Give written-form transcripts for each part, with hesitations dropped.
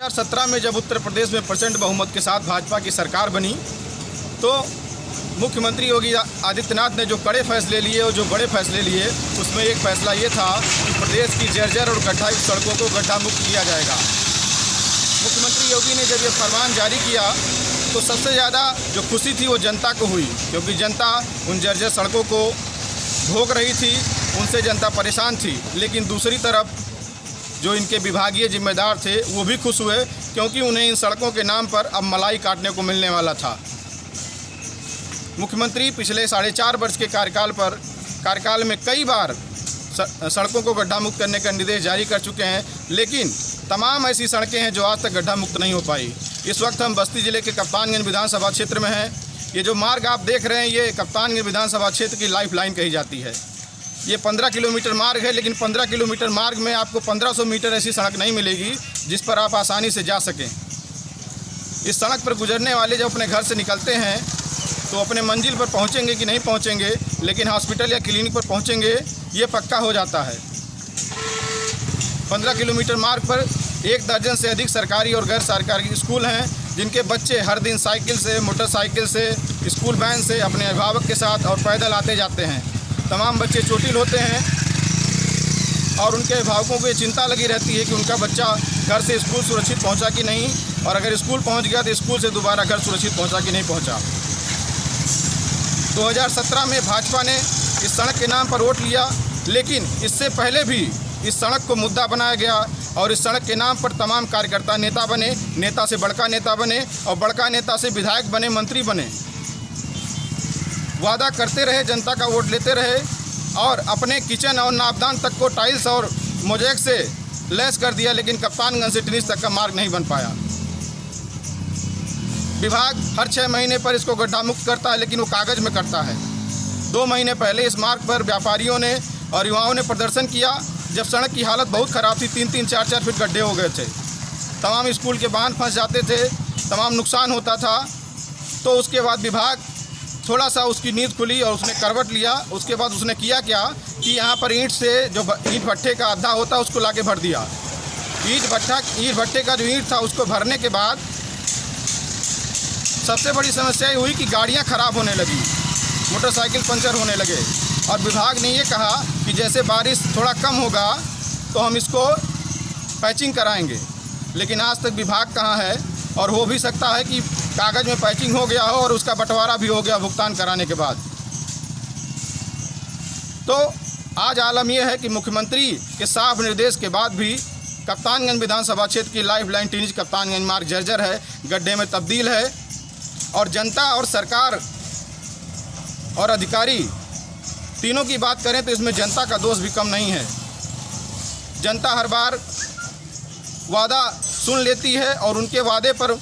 2017 में जब उत्तर प्रदेश में प्रचंड बहुमत के साथ भाजपा की सरकार बनी तो मुख्यमंत्री योगी आदित्यनाथ ने जो कड़े फैसले लिए और जो बड़े फैसले लिए उसमें एक फैसला ये था कि प्रदेश की जर्जर और गड्ढायुक्त सड़कों को गड्ढा मुक्त किया जाएगा। मुख्यमंत्री योगी ने जब ये फरमान जारी किया तो सबसे ज़्यादा जो खुशी थी वो जनता को हुई, क्योंकि जनता उन जर्जर सड़कों को भोग रही थी, उनसे जनता परेशान थी। लेकिन दूसरी तरफ जो इनके विभागीय जिम्मेदार थे वो भी खुश हुए, क्योंकि उन्हें इन सड़कों के नाम पर अब मलाई काटने को मिलने वाला था। मुख्यमंत्री पिछले 4.5 वर्ष के कार्यकाल में कई बार सड़कों को गड्ढा मुक्त करने का निर्देश जारी कर चुके हैं, लेकिन तमाम ऐसी सड़कें हैं जो आज तक गड्ढा मुक्त नहीं हो पाई। इस वक्त हम बस्ती ज़िले के कप्तानगंज विधानसभा क्षेत्र में हैं। ये जो मार्ग आप देख रहे हैं ये कप्तानगंज विधानसभा क्षेत्र की लाइफ लाइन कही जाती है। ये 15 किलोमीटर मार्ग है, लेकिन 15 किलोमीटर मार्ग में आपको 1500 मीटर ऐसी सड़क नहीं मिलेगी जिस पर आप आसानी से जा सकें। इस सड़क पर गुजरने वाले जब अपने घर से निकलते हैं तो अपने मंजिल पर पहुंचेंगे कि नहीं पहुंचेंगे, लेकिन हॉस्पिटल या क्लिनिक पर पहुंचेंगे ये पक्का हो जाता है। 15 किलोमीटर मार्ग पर 1 दर्जन से अधिक सरकारी और गैर सरकारी स्कूल हैं, जिनके बच्चे हर दिन साइकिल से, मोटरसाइकिल से, स्कूल वैन से अपने अभिभावक के साथ और पैदल आते जाते हैं। तमाम बच्चे चोटिल होते हैं और उनके अभिभावकों को ये चिंता लगी रहती है कि उनका बच्चा घर से स्कूल सुरक्षित पहुंचा कि नहीं, और अगर स्कूल पहुंच गया तो स्कूल से दोबारा घर सुरक्षित पहुंचा कि नहीं पहुंचा। 2017 में भाजपा ने इस सड़क के नाम पर वोट लिया, लेकिन इससे पहले भी इस सड़क को मुद्दा बनाया गया और इस सड़क के नाम पर तमाम कार्यकर्ता नेता बने, नेता से बड़का नेता बने और बड़का नेता से विधायक बने, मंत्री बने। वादा करते रहे, जनता का वोट लेते रहे और अपने किचन और नापदान तक को टाइल्स और मोज़ेक से लैस कर दिया, लेकिन कप्तानगंज से टिनिस तक का मार्ग नहीं बन पाया। विभाग हर 6 महीने पर इसको गड्ढा मुक्त करता है, लेकिन वो कागज़ में करता है। 2 महीने पहले इस मार्ग पर व्यापारियों ने और युवाओं ने प्रदर्शन किया, जब सड़क की हालत बहुत ख़राब थी। 3-3, 4-4 फीट गड्ढे हो गए थे, तमाम स्कूल के वाहन फंस जाते थे, तमाम नुकसान होता था। तो उसके बाद विभाग थोड़ा सा उसकी नींद खुली और उसने करवट लिया। उसके बाद उसने किया क्या कि यहाँ पर ईंट से जो ईंट भट्ठे का अद्धा होता है उसको लाके भर दिया। ईंट भट्ठे का जो ईंट था उसको भरने के बाद सबसे बड़ी समस्या ये हुई कि गाड़ियाँ ख़राब होने लगी, मोटरसाइकिल पंचर होने लगे। और विभाग ने ये कहा कि जैसे बारिश थोड़ा कम होगा तो हम इसको पैचिंग कराएंगे, लेकिन आज तक विभाग कहाँ है। और हो भी सकता है कि कागज़ में पैचिंग हो गया हो और उसका बंटवारा भी हो गया भुगतान कराने के बाद। तो आज आलम यह है कि मुख्यमंत्री के साफ निर्देश के बाद भी कप्तानगंज विधानसभा क्षेत्र की लाइफ लाइन टिनिज कप्तानगंज मार्ग जर्जर है, गड्ढे में तब्दील है। और जनता और सरकार और अधिकारी तीनों की बात करें तो इसमें जनता का दोष भी कम नहीं है। जनता हर बार वादा सुन लेती है और उनके वादे पर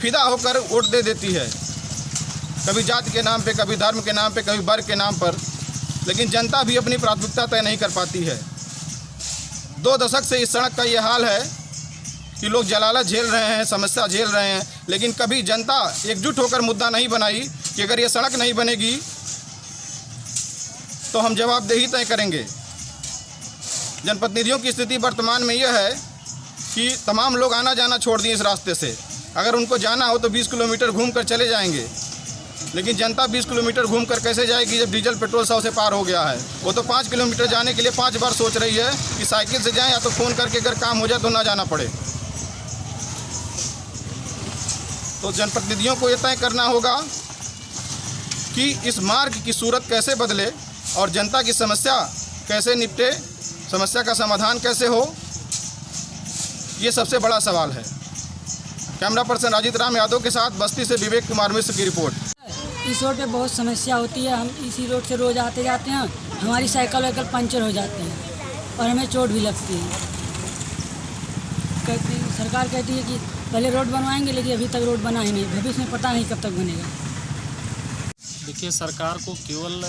फिदा होकर वोट दे देती है, कभी जाति के नाम पे, कभी धर्म के नाम पे, कभी वर्ग के नाम पर। लेकिन जनता भी अपनी प्राथमिकता तय नहीं कर पाती है। 2 दशक से इस सड़क का ये हाल है कि लोग जलालत झेल रहे हैं, समस्या झेल रहे हैं, लेकिन कभी जनता एकजुट होकर मुद्दा नहीं बनाई कि अगर ये सड़क नहीं बनेगी तो हम जवाबदेही तय करेंगे। जनप्रतिनिधियों की स्थिति वर्तमान में यह है कि तमाम लोग आना जाना छोड़ दिए इस रास्ते से। अगर उनको जाना हो तो 20 किलोमीटर घूम कर चले जाएंगे, लेकिन जनता 20 किलोमीटर घूम कर कैसे जाएगी जब डीजल पेट्रोल 100 से पार हो गया है। वो तो 5 किलोमीटर जाने के लिए 5 बार सोच रही है कि साइकिल से जाएं या तो फ़ोन करके अगर काम हो जाए तो ना जाना पड़े। तो जनप्रतिनिधियों को ये तय करना होगा कि इस मार्ग की सूरत कैसे बदले और जनता की समस्या कैसे निपटे, समस्या का समाधान कैसे हो, ये सबसे बड़ा सवाल है। कैमरा पर्सन राजित राम यादव के साथ बस्ती से विवेक कुमार मिश्र की रिपोर्ट। इस रोड पे बहुत समस्या होती है। हम इसी रोड से रोज़ आते जाते हैं, हमारी साइकिल वाइकल पंचर हो जाती है और हमें चोट भी लगती है। सरकार कहती है कि पहले रोड बनवाएंगे, लेकिन अभी तक रोड बना ही नहीं। भविष्य में पता नहीं कब तक बनेगा। देखिए, सरकार को केवल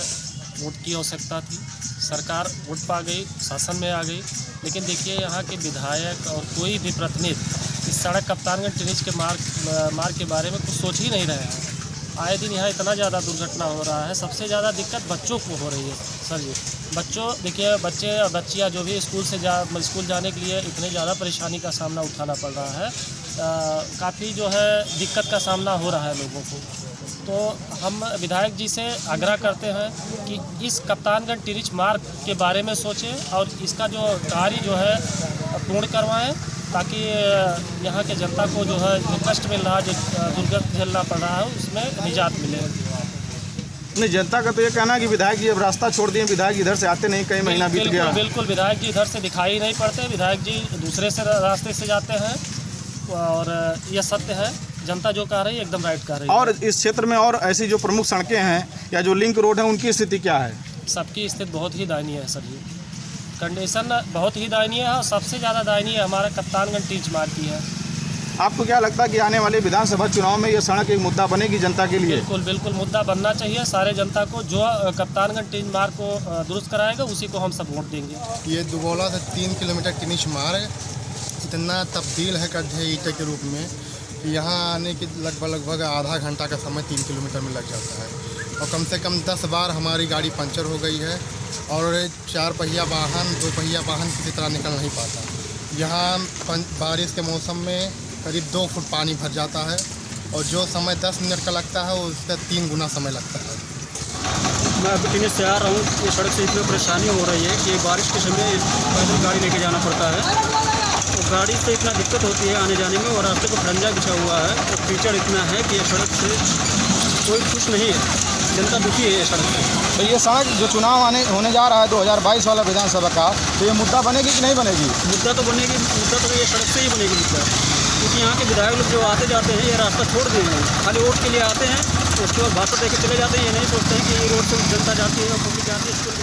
वोट की आवश्यकता थी। सरकार वोट पा गई, शासन में आ गई, लेकिन देखिए यहाँ के विधायक और कोई भी प्रतिनिधि इस सड़क कप्तानगंज टिनिज के मार्ग के बारे में कुछ सोच ही नहीं रहे हैं। आए दिन यहाँ इतना ज़्यादा दुर्घटना हो रहा है। सबसे ज़्यादा दिक्कत बच्चों को हो रही है सर। बच्चों देखिए बच्चे और बच्चियाँ जो भी स्कूल जाने के लिए इतने ज़्यादा परेशानी का सामना उठाना पड़ रहा है, काफ़ी जो है दिक्कत का सामना हो रहा है लोगों को। तो हम विधायक जी से आग्रह करते हैं कि इस कप्तानगंज टिरिच मार्ग के बारे में सोचें और इसका जो कार्य जो है पूर्ण करवाएं, ताकि यहाँ के जनता को जो है जो कष्ट मिल रहा है, जो दुर्गत झेलना पड़ रहा है, उसमें निजात मिले। नहीं, जनता का तो ये कहना है कि विधायक जी अब रास्ता छोड़ दिए, विधायक इधर से आते नहीं, कई महीना बीत गया। बिल्कुल विधायक जी इधर से दिखाई नहीं पड़ते, विधायक जी दूसरे से रास्ते से जाते हैं और यह सत्य है। जनता जो कह रही है एकदम राइट कह रही है। और इस क्षेत्र में और ऐसी जो प्रमुख सड़कें हैं या जो लिंक रोड है, उनकी स्थिति क्या है? सबकी स्थिति बहुत ही दयनीय है सर जी, कंडीशन बहुत ही दयनीय है और सबसे ज़्यादा दयनीय हमारा कप्तानगंज टिरिच मार्ग की है। आपको क्या लगता है कि आने वाले विधानसभा चुनाव में ये सड़क एक मुद्दा बनेगी जनता के लिए? बिल्कुल मुद्दा बनना चाहिए सारे जनता को। जो कप्तानगंज टिरिच मार्ग को दुरुस्त कराएगा उसी को हम सब वोट देंगे। ये दुगोला से 3 किलोमीटर टिरिच मार्ग इतना तब्दील है गड्ढे ईंटे के रूप में कि यहाँ आने की लगभग आधा घंटा का समय 3 किलोमीटर में लग जाता है और कम से कम 10 बार हमारी गाड़ी पंचर हो गई है और 4 पहिया वाहन 2 पहिया वाहन किसी तरह निकल नहीं पाता। यहाँ बारिश के मौसम में करीब 2 फुट पानी भर जाता है और जो समय 10 मिनट का लगता है उसका 3 गुना समय लगता है। मैं अभी टिनिच से आ रहा हूँ, ये सड़क से इतनी परेशानी हो रही है कि बारिश के समय पैदल गाड़ी लेके जाना पड़ता है। तो गाड़ी से इतना दिक्कत होती है आने जाने में और रास्ते पर खरंजा बिछा हुआ है और कीचड़ इतना है कि ये सड़क से कोई खुश नहीं है, जनता दुखी है ये सड़क से। तो ये सड़क जो चुनाव होने जा रहा है 2022 वाला विधानसभा का, तो ये मुद्दा बनेगी कि नहीं बनेगी? मुद्दा तो बनेगी, मुद्दा तो ये सड़क से ही बनेगी मुद्दा, क्योंकि यहाँ के विधायक लोग जो आते जाते हैं ये रास्ता छोड़ दे रहे हैं, खाली वोट के लिए आते हैं, उसके बाद भाषण देकर चले जाते हैं। ये नहीं सोचते हैं कि ये रोड से जनता जाती है और पब्लिक जाती है,